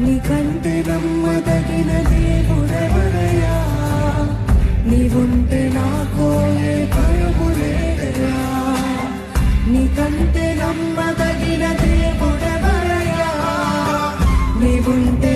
నీకంటే నమ్మదగిన దేవుడెవరయ్యా? నీవుంటే నాకు ఏ భయము లేదయ్యా. నీకంటే నమ్మదగిన దేవుడెవరయ్యా? నీవుంటే